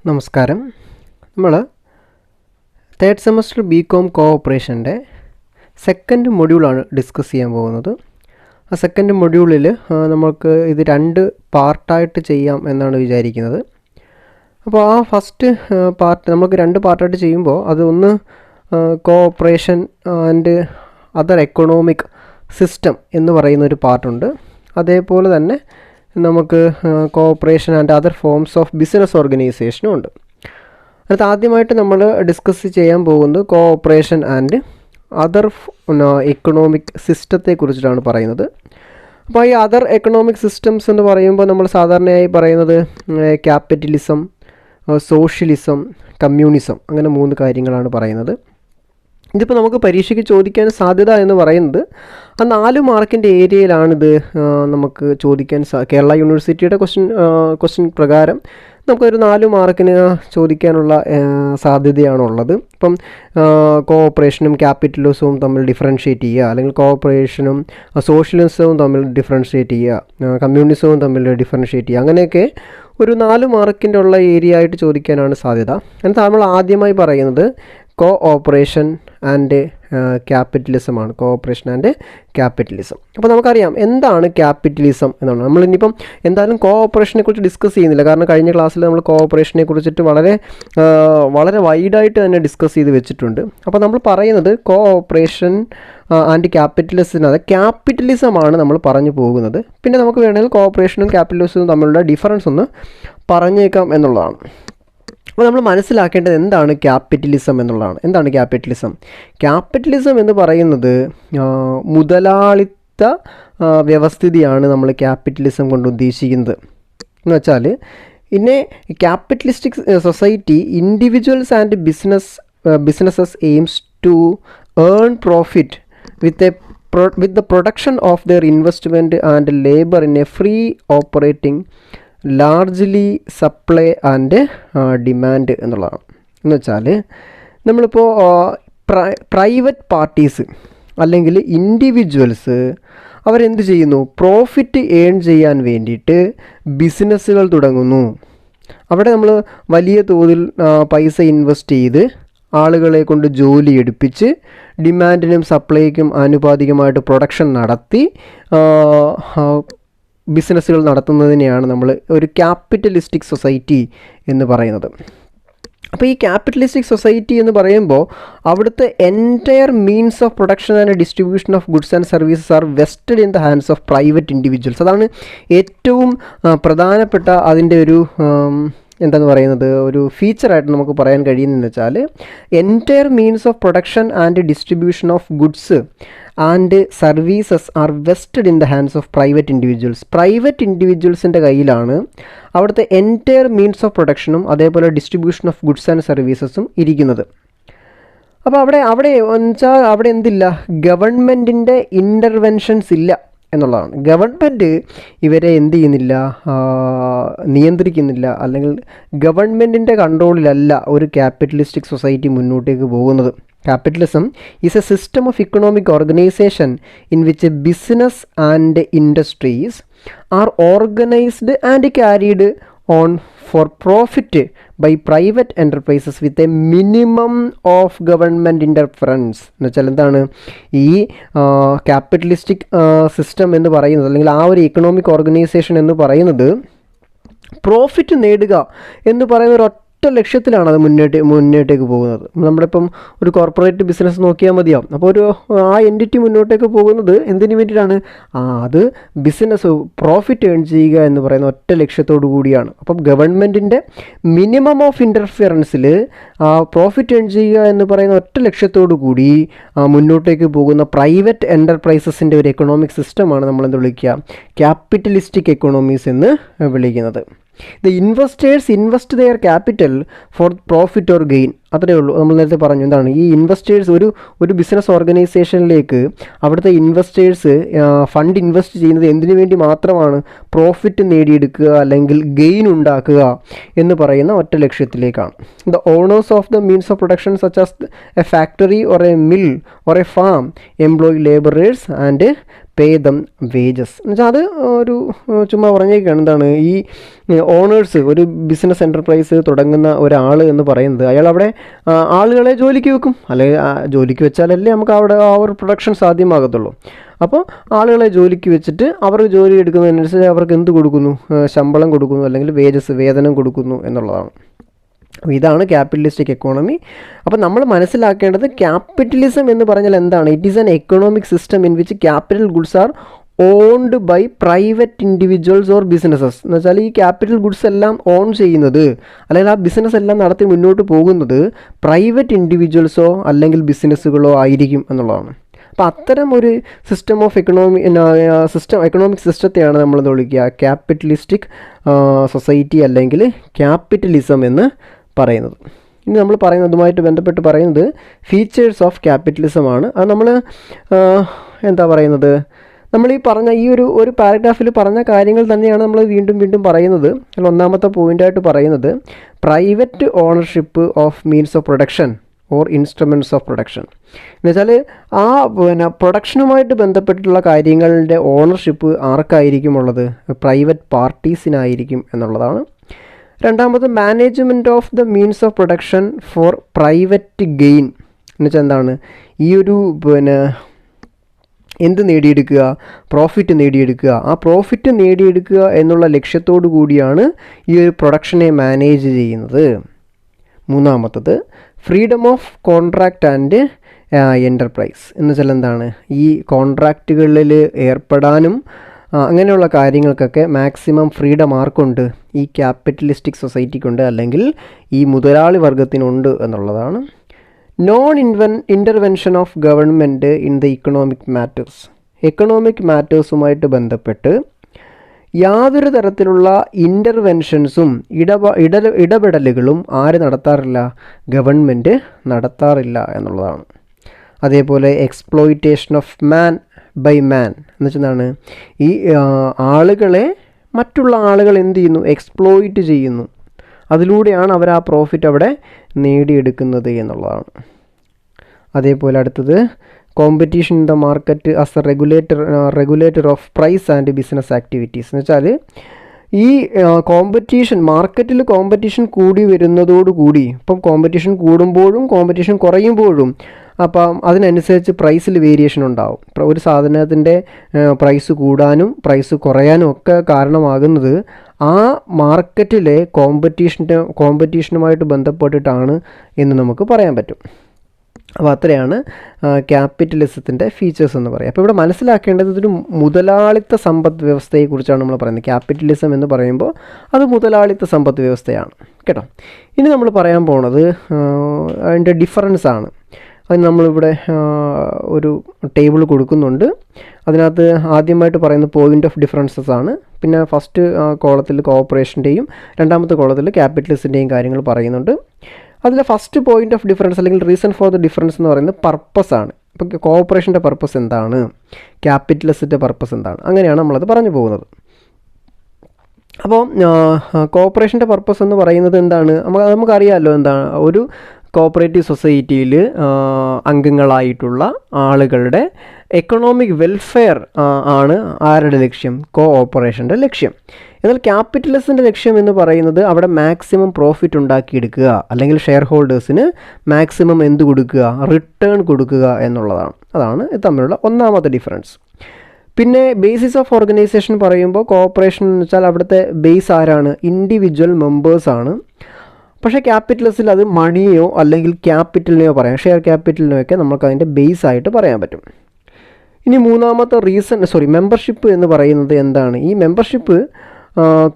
നമസ്കാരം. നമ്മൾ third semester BCom കോഓപ്പറേഷൻ്റെ സെക്കൻഡ് മൊഡ്യൂളാണ് ഡിസ്കസ് ചെയ്യാൻ പോകുന്നത്. ആ സെക്കൻഡ് മൊഡ്യൂളിൽ നമുക്ക് ഇത് 2 പാർട്ടായിട്ട് ചെയ്യാം എന്നാണ് വിചാരിക്കുന്നത്. അപ്പോൾ ആ ഫസ്റ്റ് പാർട്ട് നമുക്ക് 2 പാർട്ടായിട്ട് ചെയ്യുമ്പോൾ അത് ഒന്ന് cooperation and other economic system എന്ന് പറയുന്നൊരു പാർട്ടുണ്ട്. അതേപോലെ തന്നെ നമുക്ക് cooperation and other forms of business ഓർഗനൈസേഷനും ഉണ്ട്. അടുത്ത ആദ്യമായിട്ട് നമ്മൾ ഡിസ്കസ് ചെയ്യാൻ പോകുന്നത് കോഓപ്പറേഷൻ ആൻഡ് അതർ എക്കണോമിക് സിസ്റ്റത്തെക്കുറിച്ചിട്ടാണ് പറയുന്നത്. അപ്പോൾ ഈ അതർ എക്കണോമിക് സിസ്റ്റംസ് എന്ന് പറയുമ്പോൾ നമ്മൾ സാധാരണയായി പറയുന്നത് ക്യാപിറ്റലിസം, സോഷ്യലിസം, കമ്മ്യൂണിസം, അങ്ങനെ 3 കാര്യങ്ങളാണ് പറയുന്നത്. ഇതിപ്പോൾ നമുക്ക് പരീക്ഷയ്ക്ക് ചോദിക്കാൻ സാധ്യത എന്ന് പറയുന്നത് ആ 4 മാർക്കിൻ്റെ ഏരിയയിലാണിത് നമുക്ക് ചോദിക്കാൻ കേരള യൂണിവേഴ്സിറ്റിയുടെ ക്വസ്റ്റ്യൻ പ്രകാരം നമുക്കൊരു 4 മാർക്കിന് ചോദിക്കാനുള്ള സാധ്യതയാണുള്ളത്. ഇപ്പം കോഓപ്പറേഷനും ക്യാപിറ്റലിസവും തമ്മിൽ ഡിഫറൻഷ്യേറ്റ് ചെയ്യുക, അല്ലെങ്കിൽ കോഓപ്പറേഷനും സോഷ്യലിസവും തമ്മിൽ ഡിഫറൻഷ്യേറ്റ് ചെയ്യുക, കമ്മ്യൂണിസവും തമ്മിൽ ഡിഫറൻഷ്യേറ്റ് ചെയ്യുക, അങ്ങനെയൊക്കെ ഒരു 4 മാർക്കിൻ്റെ ഉള്ള ഏരിയ ആയിട്ട് ചോദിക്കാനാണ് സാധ്യത. എന്നിട്ട് നമ്മൾ ആദ്യമായി പറയുന്നത് കോഓപ്പറേഷൻ ആൻഡ് ക്യാപിറ്റലിസമാണ്. Cooperation and capitalism. അപ്പോൾ നമുക്കറിയാം എന്താണ് ക്യാപിറ്റലിസം എന്നുള്ളത്. നമ്മളിനിയിപ്പം എന്തായാലും കോഓപ്പറേഷനെ കുറിച്ച് ഡിസ്കസ് ചെയ്യുന്നില്ല, കാരണം കഴിഞ്ഞ ക്ലാസ്സിൽ നമ്മൾ കോഓപ്പറേഷനെ കുറിച്ചിട്ട് വളരെ വൈഡായിട്ട് തന്നെ ഡിസ്കസ് ചെയ്ത് വെച്ചിട്ടുണ്ട്. അപ്പോൾ നമ്മൾ പറയുന്നത് കോഓപ്പറേഷൻ ആൻഡ് ക്യാപിറ്റലിസത്തിനകത്ത് ക്യാപിറ്റലിസമാണ് നമ്മൾ പറഞ്ഞു പോകുന്നത്. പിന്നെ നമുക്ക് വേണമെങ്കിൽ കോഓപ്പറേഷനും ക്യാപിറ്റലിസവും തമ്മിലുള്ള ഡിഫറൻസ് ഒന്ന് പറഞ്ഞേക്കാം എന്നുള്ളതാണ്. അപ്പോൾ നമ്മൾ മനസ്സിലാക്കേണ്ടത് എന്താണ് ക്യാപിറ്റലിസം എന്നുള്ളതാണ്. എന്താണ് ക്യാപിറ്റലിസം? ക്യാപിറ്റലിസം എന്ന് പറയുന്നത് മുതലാളിത്ത വ്യവസ്ഥിതിയാണ് നമ്മൾ ക്യാപിറ്റലിസം കൊണ്ട് ഉദ്ദേശിക്കുന്നത്. എന്ന് വെച്ചാൽ ഇന്നെ capitalistic society individuals and businesses aims to earn profit with the production of their investment and labor in a free operating largely supply and demand എന്നുള്ളതാണ്. എന്ന് വെച്ചാൽ നമ്മളിപ്പോൾ പ്രൈവറ്റ് പാർട്ടീസ് അല്ലെങ്കിൽ ഇൻഡിവിജ്വൽസ് അവരെന്ത് ചെയ്യുന്നു? പ്രോഫിറ്റ് ഏൺ ചെയ്യാൻ വേണ്ടിയിട്ട് ബിസിനസ്സുകൾ തുടങ്ങുന്നു. അവിടെ നമ്മൾ വലിയ തോതിൽ പൈസ ഇൻവെസ്റ്റ് ചെയ്ത് ആളുകളെ കൊണ്ട് ജോലി എടുപ്പിച്ച് ഡിമാൻഡിനും സപ്ലൈക്കും ആനുപാതികമായിട്ട് പ്രൊഡക്ഷൻ നടത്തി ബിസിനസ്സുകൾ നടത്തുന്നതിനെയാണ് നമ്മൾ ഒരു ക്യാപിറ്റലിസ്റ്റിക് സൊസൈറ്റി എന്ന് പറയുന്നത്. അപ്പോൾ ഈ ക്യാപിറ്റലിസ്റ്റിക് സൊസൈറ്റി എന്ന് പറയുമ്പോൾ അവിടുത്തെ entire means of production and distribution of goods and services are vested in the hands of private individuals. അതാണ് ഏറ്റവും പ്രധാനപ്പെട്ട അതിൻ്റെ ഒരു എന്താണെന്ന് പറയുന്നത് ഒരു ഫീച്ചറായിട്ട് നമുക്ക് പറയാൻ കഴിയുന്നതെന്ന് വെച്ചാൽ entire means of production and distribution of goods and services are vested in the hands of private individuals. Private ഇൻഡിവിജ്വൽസിൻ്റെ കയ്യിലാണ് അവിടുത്തെ എൻറ്റയർ മീൻസ് ഓഫ് പ്രൊഡക്ഷനും അതേപോലെ ഡിസ്ട്രിബ്യൂഷൻ ഓഫ് ഗുഡ്സ് ആൻഡ് സർവീസസും ഇരിക്കുന്നത്. അപ്പോൾ അവിടെ വെച്ചാൽ അവിടെ എന്തില്ല? ഗവൺമെൻറ്റിൻ്റെ ഇൻ്റർവെൻഷൻസ് ഇല്ല എന്നുള്ളതാണ്. ഗവൺമെൻറ് ഇവരെ എന്ത് ചെയ്യുന്നില്ല, നിയന്ത്രിക്കുന്നില്ല, അല്ലെങ്കിൽ ഗവൺമെൻറ്റിൻ്റെ കൺട്രോളിലല്ല ഒരു ക്യാപിറ്റലിസ്റ്റിക് സൊസൈറ്റി മുന്നോട്ടേക്ക് പോകുന്നത്. Capitalism is a system of economic organization in which business and industries are organized and carried on for profit by private enterprises with a minimum of government interference. എന്ന് വെച്ചാൽ എന്താണ് ഈ ക്യാപിറ്റലിസ്റ്റിക് സിസ്റ്റം എന്ന് പറയുന്നത്, അല്ലെങ്കിൽ ആ ഒരു എക്കണോമിക് ഓർഗനൈസേഷൻ എന്ന് പറയുന്നത് പ്രോഫിറ്റ് നേടുക എന്ന് പറയുന്ന ഒരു ലക്ഷ്യത്തിലാണ് അത് മുന്നോട്ടേക്ക് പോകുന്നത്. നമ്മളിപ്പം ഒരു കോർപ്പറേറ്റ് ബിസിനസ് നോക്കിയാൽ മതിയാവും. അപ്പോൾ ആ എൻറ്റിറ്റി മുന്നോട്ടേക്ക് പോകുന്നത് എന്തിനു വേണ്ടിയിട്ടാണ്? അത് ബിസിനസ് പ്രോഫിറ്റ് ഏൺ ചെയ്യുക എന്ന് പറയുന്ന ഒറ്റ ലക്ഷ്യത്തോടു കൂടിയാണ്. അപ്പം ഗവൺമെൻറ്റിൻ്റെ മിനിമം ഓഫ് ഇൻ്റർഫിയറൻസിൽ പ്രോഫിറ്റ് ഏൺ ചെയ്യുക എന്ന് പറയുന്ന ഒറ്റ ലക്ഷ്യത്തോടു കൂടി മുന്നോട്ടേക്ക് പോകുന്ന പ്രൈവറ്റ് എൻ്റർപ്രൈസസിൻ്റെ ഒരു എക്കണോമിക് സിസ്റ്റമാണ് നമ്മളെന്ത് വിളിക്കുക? ക്യാപിറ്റലിസ്റ്റിക് എക്കണോമീസ് എന്ന് വിളിക്കുന്നത്. The investors invest their capital for profit or gain. അത്രയേ ഉള്ളൂ. നമ്മൾ നേരത്തെ പറഞ്ഞു എന്താണ് ഈ ഇൻവെസ്റ്റേഴ്സ് ഒരു ബിസിനസ് ഓർഗനൈസേഷനിലേക്ക് അവിടുത്തെ ഇൻവെസ്റ്റേഴ്സ് ഫണ്ട് ഇൻവെസ്റ്റ് ചെയ്യുന്നത് എന്തിനു വേണ്ടി മാത്രമാണ്? പ്രോഫിറ്റ് നേടിയെടുക്കുക അല്ലെങ്കിൽ ഗെയിൻ ഉണ്ടാക്കുക എന്ന് പറയുന്ന ഒറ്റ ലക്ഷ്യത്തിലേക്കാണ്. The owners of the means of production such as a factory or a mill or a farm employ labourers and pay them wages എന്ന് വെച്ചാൽ അത് ഒരു ചുമ്മാ പറഞ്ഞേക്കാണ്. എന്താണ് ഈ ഓണേഴ്സ്, ഒരു ബിസിനസ് എൻ്റർപ്രൈസ് തുടങ്ങുന്ന ഒരാൾ എന്ന് പറയുന്നത്, അയാൾ അവിടെ ആളുകളെ ജോലിക്ക് വെക്കും. അല്ലെങ്കിൽ ജോലിക്ക് വെച്ചാലല്ലേ നമുക്ക് അവിടെ ആ ഒരു പ്രൊഡക്ഷൻ സാധ്യമാകത്തുള്ളൂ. അപ്പോൾ ആളുകളെ ജോലിക്ക് വെച്ചിട്ട് അവർ ജോലി എടുക്കുന്നതിനനുസരിച്ച് അവർക്ക് എന്ത് കൊടുക്കുന്നു? ശമ്പളം കൊടുക്കുന്നു, അല്ലെങ്കിൽ വേതനം കൊടുക്കുന്നു എന്നുള്ളതാണ്. അപ്പോൾ ഇതാണ് ക്യാപിറ്റലിസ്റ്റിക് എക്കോണമി. അപ്പോൾ നമ്മൾ മനസ്സിലാക്കേണ്ടത് ക്യാപിറ്റലിസം എന്ന് പറഞ്ഞാൽ എന്താണ്? It is an economic system in which capital goods are owned by private individuals or businesses. എന്ന് വെച്ചാൽ ഈ ക്യാപിറ്റൽ ഗുഡ്സ് എല്ലാം ഓൺ ചെയ്യുന്നത്, അല്ലെങ്കിൽ ആ ബിസിനസ് എല്ലാം നടത്തി മുന്നോട്ട് പോകുന്നത് പ്രൈവറ്റ് ഇൻഡിവിജ്വൽസോ അല്ലെങ്കിൽ ബിസിനസ്സുകളോ ആയിരിക്കും എന്നുള്ളതാണ്. അപ്പോൾ അത്തരം ഒരു സിസ്റ്റം ഓഫ് എക്കണോമിക് സിസ്റ്റത്തെയാണ് നമ്മൾ വിളിക്കുക ക്യാപിറ്റലിസ്റ്റിക് സൊസൈറ്റി അല്ലെങ്കിൽ ക്യാപിറ്റലിസം എന്ന് പറയുന്നത്. ഇനി നമ്മൾ പറയുന്നതുമായിട്ട് ബന്ധപ്പെട്ട് പറയുന്നത് ഫീച്ചേഴ്സ് ഓഫ് ക്യാപിറ്റലിസം ആണ്. അത് നമ്മൾ എന്താ പറയുന്നത്, നമ്മൾ ഈ പറഞ്ഞ ഈ ഒരു പാരഗ്രാഫിൽ പറഞ്ഞ കാര്യങ്ങൾ തന്നെയാണ് നമ്മൾ വീണ്ടും പറയുന്നത്. അതിൽ ഒന്നാമത്തെ പോയിൻ്റായിട്ട് പറയുന്നത് private ownership of means of production or instruments of production. എന്നുവെച്ചാൽ ആ പ്രൊഡക്ഷനുമായിട്ട് ബന്ധപ്പെട്ടിട്ടുള്ള കാര്യങ്ങളുടെ ഓണർഷിപ്പ് ആർക്കായിരിക്കും ഉള്ളത്? പ്രൈവറ്റ് പാർട്ടീസിനായിരിക്കും എന്നുള്ളതാണ്. രണ്ടാമത് management of the means of production four private gain. എന്നുവെച്ചാൽ എന്താണ്? ഈ ഒരു എന്ത് നേടിയെടുക്കുക? പ്രോഫിറ്റ് നേടിയെടുക്കുക. ആ പ്രോഫിറ്റ് നേടിയെടുക്കുക എന്നുള്ള ലക്ഷ്യത്തോടു കൂടിയാണ് ഈ ഒരു പ്രൊഡക്ഷനെ മാനേജ് ചെയ്യുന്നത്. മൂന്നാമത്തത് freedom of contract and enterprise. എന്ന് വെച്ചാൽ എന്താണ്? ഈ കോൺട്രാക്റ്റുകളിൽ ഏർപ്പെടാനും അങ്ങനെയുള്ള കാര്യങ്ങൾക്കൊക്കെ മാക്സിമം ഫ്രീഡം ആർക്കുണ്ട്? ഈ ക്യാപിറ്റലിസ്റ്റിക് സൊസൈറ്റിക്കുണ്ട്, അല്ലെങ്കിൽ ഈ മുതലാളി വർഗത്തിനുണ്ട് എന്നുള്ളതാണ്. Intervention of government in the economic matters. Economic മാറ്റേഴ്സുമായിട്ട് ബന്ധപ്പെട്ട് യാതൊരു തരത്തിലുള്ള ഇൻ്റർവെൻഷൻസും ഇടപെടലുകളും ആര് നടത്താറില്ല? ഗവൺമെൻറ് നടത്താറില്ല എന്നുള്ളതാണ്. അതേപോലെ exploitation of man by man എന്ന് വെച്ചാൽ ഈ ആളുകളെ മറ്റുള്ള ആളുകൾ എന്ത് ചെയ്യുന്നു? എക്സ്പ്ലോയിറ്റ് ചെയ്യുന്നു. അതിലൂടെയാണ് അവർ ആ പ്രോഫിറ്റ് അവിടെ നേടിയെടുക്കുന്നത് എന്നുള്ളതാണ്. അതേപോലെ അടുത്തത് competition in the market as a regulator of price and business activities. എന്ന് വെച്ചാൽ ഈ മാർക്കറ്റിൽ കോമ്പറ്റീഷൻ കൂടി വരുന്നതോടുകൂടി, ഇപ്പം കോമ്പറ്റീഷൻ കൂടുമ്പോഴും കോമ്പറ്റീഷൻ കുറയുമ്പോഴും അപ്പം അതിനനുസരിച്ച് പ്രൈസിൽ വേരിയേഷൻ ഉണ്ടാവും. ഒരു സാധനത്തിൻ്റെ പ്രൈസ് കൂടാനും പ്രൈസ് കുറയാനും ഒക്കെ കാരണമാകുന്നത് ആ മാർക്കറ്റിലെ കോമ്പറ്റീഷനുമായിട്ട് ബന്ധപ്പെട്ടിട്ടാണ് എന്ന് നമുക്ക് പറയാൻ പറ്റും. അപ്പോൾ അത്രയാണ് ക്യാപിറ്റലിസത്തിൻ്റെ ഫീച്ചേഴ്സ് എന്ന് പറയുക. അപ്പോൾ ഇവിടെ മനസ്സിലാക്കേണ്ടത് ഇതൊരു മുതലാളിത്ത സമ്പദ് വ്യവസ്ഥയെക്കുറിച്ചാണ് നമ്മൾ പറയുന്നത്. ക്യാപിറ്റലിസം എന്ന് പറയുമ്പോൾ അത് മുതലാളിത്ത സമ്പദ് വ്യവസ്ഥയാണ് കേട്ടോ. ഇനി നമ്മൾ പറയാൻ പോണത് അതിൻ്റെ ഡിഫറൻസ് ആണ്. അതിന് നമ്മളിവിടെ ഒരു ടേബിൾ കൊടുക്കുന്നുണ്ട്. അതിനകത്ത് ആദ്യമായിട്ട് പറയുന്ന പോയിൻ്റ് ഓഫ് ഡിഫറൻസസ് ആണ്. പിന്നെ ഫസ്റ്റ് കോളത്തിൽ കോഓപ്പറേഷൻ്റെയും രണ്ടാമത്തെ കോളത്തിൽ ക്യാപിറ്റലിസത്തിൻ്റെയും കാര്യങ്ങൾ പറയുന്നുണ്ട്. അതിൽ ഫസ്റ്റ് പോയിൻ്റ് ഓഫ് ഡിഫറൻസ് അല്ലെങ്കിൽ റീസൺ ഫോർ ദ ഡിഫറൻസ് എന്ന് പറയുന്നത് പർപ്പസ് ആണ്. ഇപ്പോൾ കോഓപ്പറേഷൻ്റെ പർപ്പസ് എന്താണ്, ക്യാപിറ്റലിസത്തിൻ്റെ പർപ്പസ് എന്താണ്, അങ്ങനെയാണ് നമ്മളത് പറഞ്ഞു പോകുന്നത്. അപ്പോൾ കോഓപ്പറേഷൻ്റെ പർപ്പസ് എന്ന് പറയുന്നത് എന്താണ്? നമുക്കറിയാമല്ലോ എന്താണ്. ഒരു കോഓപ്പറേറ്റീവ് സൊസൈറ്റിയിൽ അംഗങ്ങളായിട്ടുള്ള ആളുകളുടെ എക്കണോമിക് വെൽഫെയർ ആണ് ആരുടെ ലക്ഷ്യം? കോഓപ്പറേഷൻ്റെ ലക്ഷ്യം. എന്നാൽ ക്യാപിറ്റലിസത്തിൻ്റെ ലക്ഷ്യം എന്ന് പറയുന്നത് അവിടെ മാക്സിമം പ്രോഫിറ്റ് ഉണ്ടാക്കിയെടുക്കുക, അല്ലെങ്കിൽ ഷെയർ ഹോൾഡേഴ്സിന് മാക്സിമം എന്ത് കൊടുക്കുക? റിട്ടേൺ കൊടുക്കുക എന്നുള്ളതാണ്. അതാണ് ഇത് തമ്മിലുള്ള ഒന്നാമത്തെ ഡിഫറൻസ്. പിന്നെ ബേസിസ് ഓഫ് ഓർഗനൈസേഷൻ പറയുമ്പോൾ കോഓപ്പറേഷൻ എന്ന് വെച്ചാൽ അവിടുത്തെ ബേസ് ആരാണ്? ഇൻഡിവിജ്വൽ മെമ്പേഴ്സാണ്. പക്ഷേ ക്യാപിറ്റലിസത്തിൽ അത് മണിയോ അല്ലെങ്കിൽ ക്യാപിറ്റലിനെയോ പറയാം, ഷെയർ ക്യാപിറ്റലിനെയൊക്കെ നമുക്ക് അതിൻ്റെ ബേസ് ആയിട്ട് പറയാൻ പറ്റും. ഇനി മൂന്നാമത്തെ മെമ്പർഷിപ്പ് എന്ന് പറയുന്നത് എന്താണ്? ഈ മെമ്പർഷിപ്പ്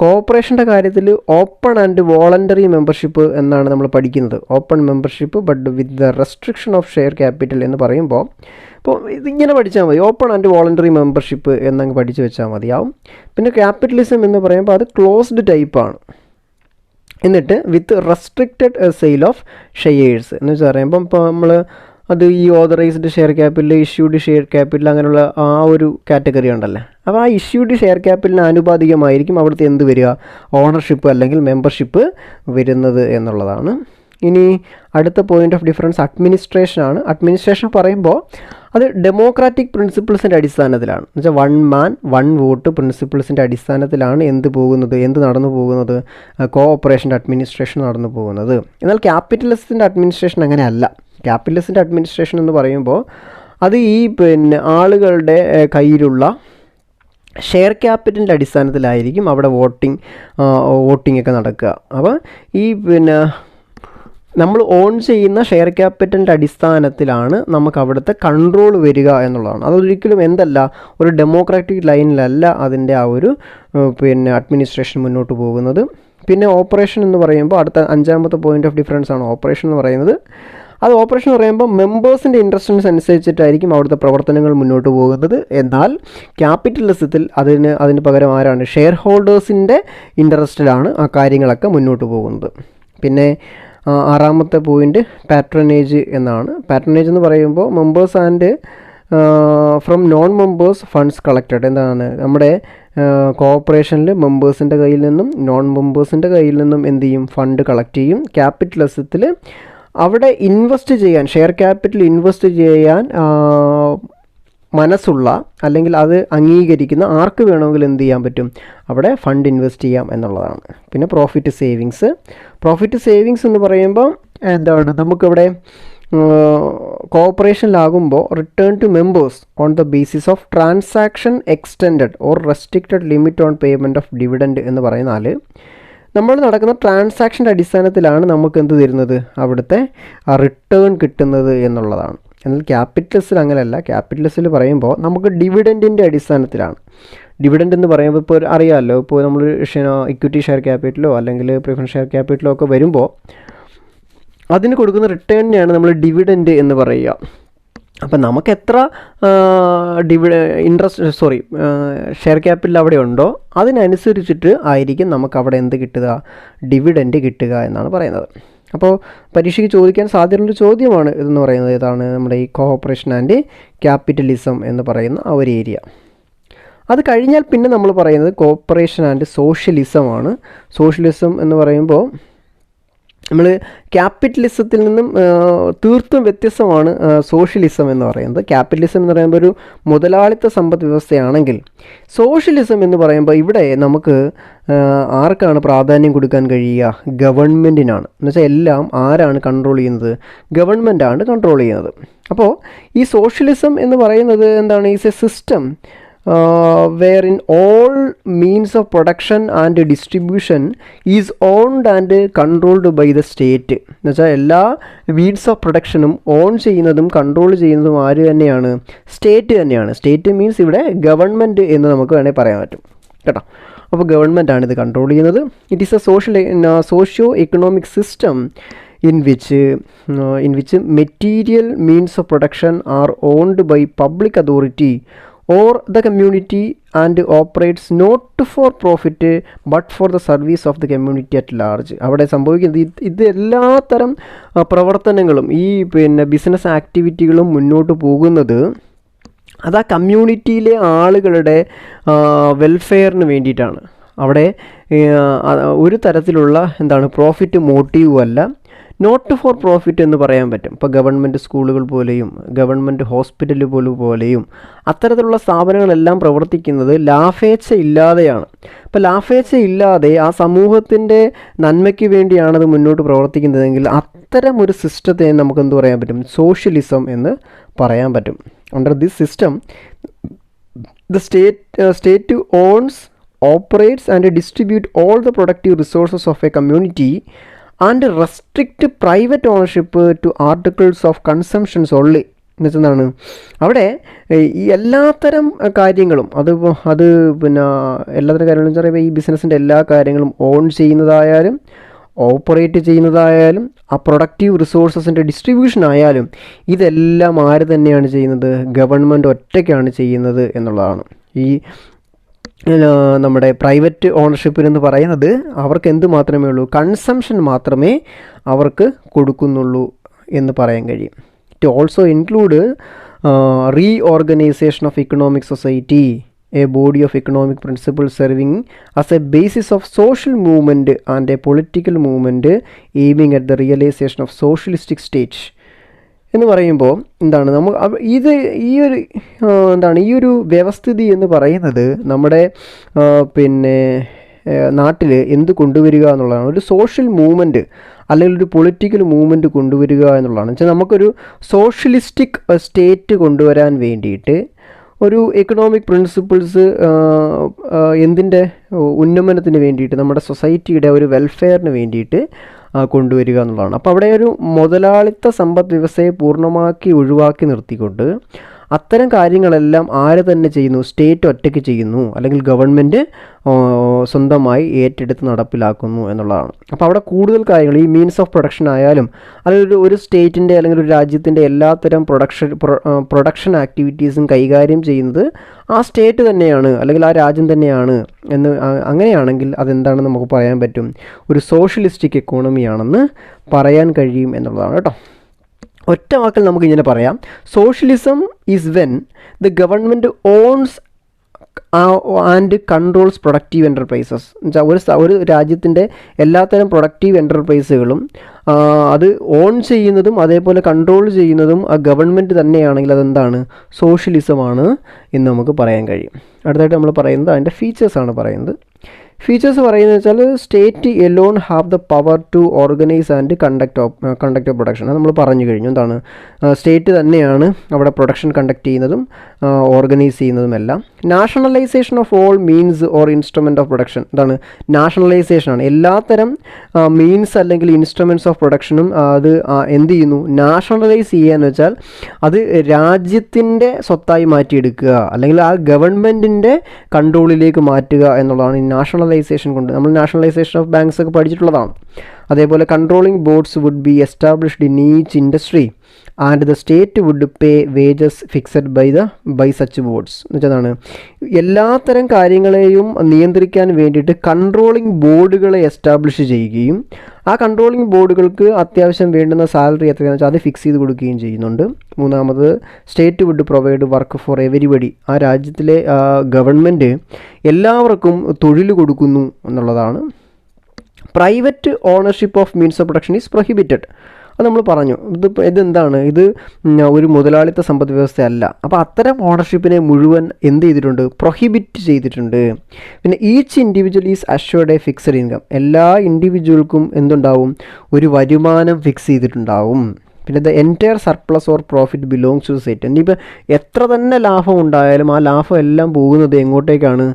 കോഓപ്പറേഷൻ്റെ കാര്യത്തിൽ ഓപ്പൺ ആൻഡ് വോളണ്ടറി മെമ്പർഷിപ്പ് എന്നാണ് നമ്മൾ പഠിക്കുന്നത്. Open membership but with the restriction of share capital എന്ന് പറയുമ്പോൾ ഇപ്പോൾ ഇതിങ്ങനെ പഠിച്ചാൽ മതി. ഓപ്പൺ ആൻഡ് വോളണ്ടറി മെമ്പർഷിപ്പ് എന്നങ്ങ് പഠിച്ചു വെച്ചാൽ മതിയാവും. പിന്നെ ക്യാപിറ്റലിസം എന്ന് പറയുമ്പോൾ അത് ക്ലോസ്ഡ് ടൈപ്പാണ്. എന്നിട്ട് വിത്ത് റെസ്ട്രിക്റ്റഡ് സെയിൽ ഓഫ് ഷെയർസ് എന്ന് വെച്ചാൽ പറയുമ്പം ഇപ്പോൾ നമ്മൾ അത് ഈ authorised share capital, issued share capital, അങ്ങനെയുള്ള ആ ഒരു കാറ്റഗറി ഉണ്ടല്ലേ. അപ്പോൾ ആ ഇഷ്യൂഡ് ഷെയർ ക്യാപിറ്റലിന് ആനുപാതികമായിരിക്കും അവിടുത്തെ എന്ത് വരിക? ഓണർഷിപ്പ് അല്ലെങ്കിൽ മെമ്പർഷിപ്പ് വരുന്നത് എന്നുള്ളതാണ്. ഇനി അടുത്ത പോയിൻ്റ് ഓഫ് ഡിഫറൻസ് അഡ്മിനിസ്ട്രേഷൻ ആണ്. അഡ്മിനിസ്ട്രേഷൻ പറയുമ്പോൾ അത് ഡെമോക്രാറ്റിക് പ്രിൻസിപ്പിൾസിൻ്റെ അടിസ്ഥാനത്തിലാണ്. എന്ന് വെച്ചാൽ 1 man 1 vote പ്രിൻസിപ്പിൾസിൻ്റെ അടിസ്ഥാനത്തിലാണ് എന്ത് നടന്നു പോകുന്നത്, കോഓപ്പറേഷൻ്റെ അഡ്മിനിസ്ട്രേഷൻ നടന്നു പോകുന്നത്. എന്നാൽ ക്യാപിറ്റലിസത്തിൻ്റെ അഡ്മിനിസ്ട്രേഷൻ അങ്ങനെയല്ല. ക്യാപിറ്റലിസത്തിൻ്റെ അഡ്മിനിസ്ട്രേഷൻ എന്ന് പറയുമ്പോൾ അത് ഈ ആളുകളുടെ കയ്യിലുള്ള ഷെയർ ക്യാപിറ്റലിൻ്റെ അടിസ്ഥാനത്തിലായിരിക്കും അവിടെ വോട്ടിംഗ് ഒക്കെ നടക്കുക. അപ്പോൾ ഈ നമ്മൾ ഓൺ ചെയ്യുന്ന ഷെയർ ക്യാപിറ്റലിൻ്റെ അടിസ്ഥാനത്തിലാണ് നമുക്ക് അവിടുത്തെ കൺട്രോൾ വരിക എന്നുള്ളതാണ്. അതൊരിക്കലും ഒരു ഡെമോക്രാറ്റിക് ലൈനിലല്ല അതിൻ്റെ ആ ഒരു അഡ്മിനിസ്ട്രേഷൻ മുന്നോട്ട് പോകുന്നത്. പിന്നെ ഓപ്പറേഷൻ എന്ന് പറയുമ്പോൾ അടുത്ത 5ാമത്തെ പോയിൻ്റ് ഓഫ് ഡിഫറൻസ് ആണ് ഓപ്പറേഷൻ എന്ന് പറയുന്നത്. ഓപ്പറേഷൻ എന്ന് പറയുമ്പോൾ മെമ്പേഴ്സിൻ്റെ ഇൻട്രസ്റ്റിന് അനുസരിച്ചിട്ടായിരിക്കും അവിടുത്തെ പ്രവർത്തനങ്ങൾ മുന്നോട്ട് പോകുന്നത്. എന്നാൽ ക്യാപിറ്റലിസത്തിൽ അതിന് പകരം ആരാണ്, ഷെയർ ഹോൾഡേഴ്സിൻ്റെ ഇൻട്രസ്റ്റിലാണ് ആ കാര്യങ്ങളൊക്കെ മുന്നോട്ട് പോകുന്നത്. പിന്നെ 6ാമത്തെ പോയിൻ്റ് പാട്രണേജ് എന്നാണ്. പാട്രണേജ് എന്ന് പറയുമ്പോൾ members and from non members funds collected. എന്താണ്, നമ്മുടെ കോഓപ്പറേഷനിൽ മെമ്പേഴ്സിൻ്റെ കയ്യിൽ നിന്നും നോൺ മെമ്പേഴ്സിൻ്റെ കയ്യിൽ നിന്നും എന്ത് ചെയ്യും, ഫണ്ട് കളക്ട് ചെയ്യും. ക്യാപിറ്റലിസത്തിൽ അവിടെ ഷെയർ ക്യാപിറ്റൽ ഇൻവെസ്റ്റ് ചെയ്യാൻ മനസ്സുള്ള അല്ലെങ്കിൽ അത് അംഗീകരിക്കുന്ന ആർക്ക് വേണമെങ്കിലും എന്ത് ചെയ്യാൻ പറ്റും, അവിടെ ഫണ്ട് ഇൻവെസ്റ്റ് ചെയ്യാം എന്നുള്ളതാണ്. പിന്നെ പ്രോഫിറ്റ് സേവിങ്സ് എന്ന് പറയുമ്പോൾ എന്താണ്, നമുക്കിവിടെ കോഓപ്പറേഷനിലാകുമ്പോൾ return to members on the basis of transaction extended or restricted limit on payment of dividend എന്ന് പറയുന്നാൽ നമ്മൾ നടക്കുന്ന ട്രാൻസാക്ഷൻ്റെ അടിസ്ഥാനത്തിലാണ് നമുക്ക് എന്ത് തരുന്നത്, അവിടുത്തെ റിട്ടേൺ കിട്ടുന്നത് എന്നുള്ളതാണ്. എന്നാൽ ക്യാപിറ്റലിസ്റ്റിൽ അങ്ങനെയല്ല. ക്യാപിറ്റലിസ്റ്റിൽ പറയുമ്പോൾ നമുക്ക് ഡിവിഡൻറ്റിൻ്റെ അടിസ്ഥാനത്തിലാണ്. ഡിവിഡൻറ്റ് എന്ന് പറയുമ്പോൾ ഇപ്പോൾ അറിയാമല്ലോ, ഇപ്പോൾ നമ്മൾ ഇക്വിറ്റി ഷെയർ ക്യാപിറ്റലോ അല്ലെങ്കിൽ പ്രിഫറൻസ് ഷെയർ ക്യാപിറ്റലോ ഒക്കെ വരുമ്പോൾ അതിന് കൊടുക്കുന്ന റിട്ടേണിനെയാണ് നമ്മൾ ഡിവിഡൻറ്റ് എന്ന് പറയുക. അപ്പം നമുക്ക് എത്ര ഷെയർ ക്യാപിറ്റൽ അവിടെ ഉണ്ടോ അതിനനുസരിച്ചിട്ട് ആയിരിക്കും നമുക്ക് അവിടെ എന്ത് കിട്ടുക, ഡിവിഡൻറ്റ് കിട്ടുക എന്നാണ് പറയുന്നത്. അപ്പോൾ പരീക്ഷയ്ക്ക് ചോദിക്കാൻ സാധ്യതയുള്ളൊരു ചോദ്യമാണ് ഇതെന്ന് പറയുന്നത്. ഏതാണ്, നമ്മുടെ ഈ കോഓപ്പറേഷൻ ആൻഡ് ക്യാപിറ്റലിസം എന്ന് പറയുന്ന ആ ഒരു ഏരിയ. അത് കഴിഞ്ഞാൽ പിന്നെ നമ്മൾ പറയുന്നത് കോഓപ്പറേഷൻ ആൻഡ് സോഷ്യലിസമാണ്. സോഷ്യലിസം എന്ന് പറയുമ്പോൾ നമ്മൾ ക്യാപിറ്റലിസത്തിൽ നിന്നും തീർത്തും വ്യത്യസ്തമാണ് സോഷ്യലിസം എന്ന് പറയുന്നത്. ക്യാപിറ്റലിസം എന്ന് പറയുമ്പോൾ ഒരു മുതലാളിത്ത സമ്പദ് വ്യവസ്ഥയാണെങ്കിൽ സോഷ്യലിസം എന്ന് പറയുമ്പോൾ ഇവിടെ നമുക്ക് ആർക്കാണ് പ്രാധാന്യം കൊടുക്കാൻ കഴിയുക, ഗവൺമെൻറ്റിനാണ്. എന്നുവെച്ചാൽ എല്ലാം ആരാണ് കൺട്രോൾ ചെയ്യുന്നത്, ഗവൺമെൻറ്റാണ് കൺട്രോൾ ചെയ്യുന്നത്. അപ്പോൾ ഈ സോഷ്യലിസം എന്ന് പറയുന്നത് എന്താണ്, is A system wherein all means of production and distribution is owned and controlled by the state. എന്നുവെച്ചാൽ എല്ലാ മീൻസ് ഓഫ് പ്രൊഡക്ഷനും ഓൺ ചെയ്യുന്നതും കൺട്രോൾ ചെയ്യുന്നതും ആര് തന്നെയാണ്, സ്റ്റേറ്റ് തന്നെയാണ്. സ്റ്റേറ്റ് മീൻസ് ഇവിടെ ഗവൺമെൻറ് എന്ന് നമുക്ക് വേണമെങ്കിൽ പറയാൻ പറ്റും കേട്ടോ. അപ്പോൾ ഗവൺമെൻറ്റാണ് ഇത് കൺട്രോൾ ചെയ്യുന്നത്. It is A socio economic system in which material means of production are owned by public authority or the community and operates not for profit but for the service of the community at large. അവിടെ സംഭവിക്കുന്നത് ഇത് എല്ലാത്തരം പ്രവർത്തനങ്ങളും ഈ business ആക്ടിവിറ്റികളും മുന്നോട്ട് പോകുന്നത് അത് ആ കമ്മ്യൂണിറ്റിയിലെ ആളുകളുടെ വെൽഫെയറിന് വേണ്ടിയിട്ടാണ്. അവിടെ ഒരു തരത്തിലുള്ള പ്രോഫിറ്റ് മോട്ടീവും അല്ല, നോട്ട് ഫോർ പ്രോഫിറ്റ് എന്ന് പറയാൻ പറ്റും. ഇപ്പോൾ ഗവൺമെൻറ് സ്കൂളുകൾ പോലെയും ഗവൺമെൻറ് ഹോസ്പിറ്റൽ പോലെയും അത്തരത്തിലുള്ള സ്ഥാപനങ്ങളെല്ലാം പ്രവർത്തിക്കുന്നത് ലാഭേച്ഛ ഇല്ലാതെയാണ്. ഇപ്പോൾ ലാഭേച്ഛ ഇല്ലാതെ ആ സമൂഹത്തിൻ്റെ നന്മയ്ക്ക് വേണ്ടിയാണത് മുന്നോട്ട് പ്രവർത്തിക്കുന്നതെങ്കിൽ അത്തരം ഒരു സിസ്റ്റത്തെ നമുക്ക് എന്ത് പറയാൻ പറ്റും, സോഷ്യലിസം എന്ന് പറയാൻ പറ്റും. Under this system the state owns, operates and distribute all the productive resources of a community and restrict private ownership to articles of consumptions only. എന്നുവെച്ചെന്താണ്, അവിടെ ഈ എല്ലാത്തരം കാര്യങ്ങളും എല്ലാത്തരം കാര്യങ്ങളും എന്ന് പറയുമ്പോൾ ഈ ബിസിനസ്സിൻ്റെ എല്ലാ കാര്യങ്ങളും ഓൺ ചെയ്യുന്നതായാലും ഓപ്പറേറ്റ് ചെയ്യുന്നതായാലും ആ പ്രൊഡക്റ്റീവ് റിസോഴ്സസിൻ്റെ ഡിസ്ട്രിബ്യൂഷൻ ആയാലും ഇതെല്ലാം ആര് തന്നെയാണ് ചെയ്യുന്നത്, ഗവൺമെൻറ് ഒറ്റയ്ക്കാണ് ചെയ്യുന്നത് എന്നുള്ളതാണ്. ഈ നമ്മുടെ പ്രൈവറ്റ് ഓണർഷിപ്പിനെന്ന് പറയുന്നത് അവർക്ക് എന്ത് മാത്രമേ ഉള്ളൂ, കൺസംഷൻ മാത്രമേ അവർക്ക് കൊടുക്കുന്നുള്ളൂ എന്ന് പറയാൻ കഴിയും. It also include reorganisation of economic society, a body of economic principles serving as a basis of social movement and a political movement aiming at the realization of socialistic state. എന്ന് പറയുമ്പോൾ എന്താണ് ഇത് ഈ ഒരു വ്യവസ്ഥിതി എന്ന് പറയുന്നത് നമ്മുടെ പിന്നെ നാട്ടിൽ എന്ത് കൊണ്ടുവരിക എന്നുള്ളതാണ്. ഒരു സോഷ്യൽ മൂവ്മെൻറ്റ് അല്ലെങ്കിൽ ഒരു പൊളിറ്റിക്കൽ മൂവ്മെൻറ്റ് കൊണ്ടുവരിക എന്നുള്ളതാണ്. വെച്ചാൽ നമുക്കൊരു സോഷ്യലിസ്റ്റിക് സ്റ്റേറ്റ് കൊണ്ടുവരാൻ വേണ്ടിയിട്ട് ഒരു എക്കണോമിക് പ്രിൻസിപ്പിൾസ് എന്തിൻ്റെ ഉന്നമനത്തിന് വേണ്ടിയിട്ട്, നമ്മുടെ സൊസൈറ്റിയുടെ ഒരു വെൽഫെയറിന് വേണ്ടിയിട്ട് കൊണ്ടുവരിക എന്നുള്ളതാണ്. അപ്പോൾ അവിടെ ഒരു മുതലാളിത്ത സമ്പദ് വ്യവസ്ഥയെ പൂർണ്ണമാക്കി ഒഴിവാക്കി നിർത്തിക്കൊണ്ട് അത്തരം കാര്യങ്ങളെല്ലാം ആര് തന്നെ ചെയ്യുന്നു? സ്റ്റേറ്റ് ഒറ്റയ്ക്ക് ചെയ്യുന്നു, അല്ലെങ്കിൽ ഗവൺമെൻറ് സ്വന്തമായി ഏറ്റെടുത്ത് നടപ്പിലാക്കുന്നു എന്നുള്ളതാണ്. അപ്പോൾ അവിടെ കൂടുതൽ കാര്യങ്ങൾ ഈ മീൻസ് ഓഫ് പ്രൊഡക്ഷൻ ആയാലും, അല്ലെങ്കിൽ ഒരു സ്റ്റേറ്റിൻ്റെ അല്ലെങ്കിൽ ഒരു രാജ്യത്തിൻ്റെ എല്ലാത്തരം പ്രൊഡക്ഷൻ ആക്ടിവിറ്റീസും കൈകാര്യം ചെയ്യുന്നത് ആ സ്റ്റേറ്റ് തന്നെയാണ്, അല്ലെങ്കിൽ ആ രാജ്യം തന്നെയാണ് എന്ന് അങ്ങനെയാണെങ്കിൽ അതെന്താണെന്ന് നമുക്ക് പറയാൻ പറ്റും? ഒരു സോഷ്യലിസ്റ്റിക് എക്കോണമിയാണെന്ന് പറയാൻ കഴിയും എന്നുള്ളതാണ് കേട്ടോ. ഒറ്റ വാക്കിൽ നമുക്കിങ്ങനെ പറയാം, socialism is when the government owns and controls productive enterprises. എന്നുവെച്ചാൽ ഒരു രാജ്യത്തിൻ്റെ എല്ലാത്തരം പ്രൊഡക്റ്റീവ് എൻ്റർപ്രൈസുകളും അത് ഓൺ ചെയ്യുന്നതും അതേപോലെ കൺട്രോൾ ചെയ്യുന്നതും ആ ഗവൺമെൻറ് തന്നെയാണെങ്കിൽ അതെന്താണ്? സോഷ്യലിസമാണ് എന്ന് നമുക്ക് പറയാൻ കഴിയും. അടുത്തായിട്ട് നമ്മൾ പറയുന്നത് അതിൻ്റെ ഫീച്ചേഴ്സാണ് പറയുന്നത്. ഫീച്ചേഴ്സ് പറയുന്നത് വെച്ചാൽ state alone have the power to organise and conduct production. അത് നമ്മൾ പറഞ്ഞു കഴിഞ്ഞു. എന്താണ്? സ്റ്റേറ്റ് തന്നെയാണ് അവിടെ പ്രൊഡക്ഷൻ കണ്ടക്ട് ചെയ്യുന്നതും ഓർഗനൈസ് ചെയ്യുന്നതുമെല്ലാം. Nationalisation of all means or instrument of production. എന്താണ്? നാഷണലൈസേഷനാണ്. എല്ലാത്തരം മീൻസ് അല്ലെങ്കിൽ ഇൻസ്ട്രുമെൻറ്റ്സ് ഓഫ് പ്രൊഡക്ഷനും അത് എന്ത് ചെയ്യുന്നു? നാഷണലൈസ് ചെയ്യാന്ന് വെച്ചാൽ അത് രാജ്യത്തിൻ്റെ സ്വത്തായി മാറ്റിയെടുക്കുക, അല്ലെങ്കിൽ ആ ഗവൺമെൻറ്റിൻ്റെ കൺട്രോളിലേക്ക് മാറ്റുക എന്നുള്ളതാണ് ഈ നാഷണലൈസേഷൻ കൊണ്ട്. നമ്മൾ നാഷണലൈസേഷൻ ഓഫ് ബാങ്ക്സ് ഒക്കെ പഠിച്ചിട്ടുള്ളതാണ്. അതേപോലെ controlling boards would be established in each industry and the state would pay wages fixed by such boards. എന്ന് വെച്ചാൽ എല്ലാത്തരം കാര്യങ്ങളെയും നിയന്ത്രിക്കാൻ വേണ്ടിയിട്ട് കൺട്രോളിംഗ് ബോർഡുകളെ എസ്റ്റാബ്ലിഷ് ചെയ്യുകയും ആ കൺട്രോളിംഗ് ബോർഡുകൾക്ക് അത്യാവശ്യം വേണ്ടുന്ന സാലറി എത്രയാണെന്ന് വെച്ചാൽ അത് ഫിക്സ് ചെയ്ത് കൊടുക്കുകയും ചെയ്യുന്നുണ്ട്. മൂന്നാമത്, state would provide work for everybody. ആ രാജ്യത്തിലെ ഗവൺമെൻറ് എല്ലാവർക്കും തൊഴിൽ കൊടുക്കുന്നു എന്നുള്ളതാണ്. Private ownership of means of production is prohibited. അത് നമ്മൾ പറഞ്ഞു. ഇതെന്താണ്? ഇത് ഒരു മുതലാളിത്ത സമ്പദ് വ്യവസ്ഥയല്ല. അപ്പോൾ അത്തരം ഓണർഷിപ്പിനെ മുഴുവൻ എന്ത് ചെയ്തിട്ടുണ്ട്? പ്രൊഹിബിറ്റ് ചെയ്തിട്ടുണ്ട്. പിന്നെ each individual is assured a fixed income. എല്ലാ ഇൻഡിവിജ്വൽക്കും എന്തുണ്ടാവും? ഒരു വരുമാനം ഫിക്സ് ചെയ്തിട്ടുണ്ടാവും. പിന്നെ the entire surplus or profit belongs to state. ഇനിയിപ്പോൾ എത്ര തന്നെ ലാഭം ഉണ്ടായാലും ആ ലാഭം എല്ലാം പോകുന്നത് എങ്ങോട്ടേക്കാണ്?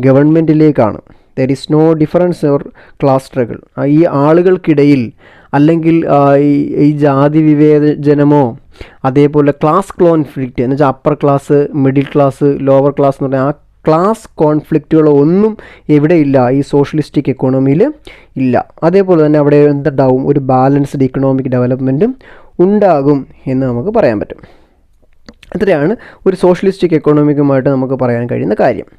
ഗവൺമെൻറ്റിലേക്കാണ്. There is no difference or class struggle. ഈ ആളുകൾക്കിടയിൽ അല്ലെങ്കിൽ ഈ ജാതി വിവേചനമോ അതേപോലെ ക്ലാസ് കോൺഫ്ലിക്റ്റ് എന്ന് വെച്ചാൽ upper class, middle class, lower class എന്ന് പറഞ്ഞാൽ ആ ക്ലാസ് കോൺഫ്ലിക്റ്റുകളോ ഒന്നും എവിടെയില്ല? ഈ സോഷ്യലിസ്റ്റിക് എക്കോണമിയിൽ ഇല്ല. അതേപോലെ തന്നെ അവിടെ എന്തുണ്ടാവും? ഒരു ബാലൻസ്ഡ് ഇക്കണോമിക് ഡെവലപ്മെൻറ്റും ഉണ്ടാകും എന്ന് നമുക്ക് പറയാൻ പറ്റും. ഇത്രയാണ് ഒരു സോഷ്യലിസ്റ്റിക് എക്കോണമിക്കുമായിട്ട് നമുക്ക് പറയാൻ കഴിയുന്ന കാര്യം.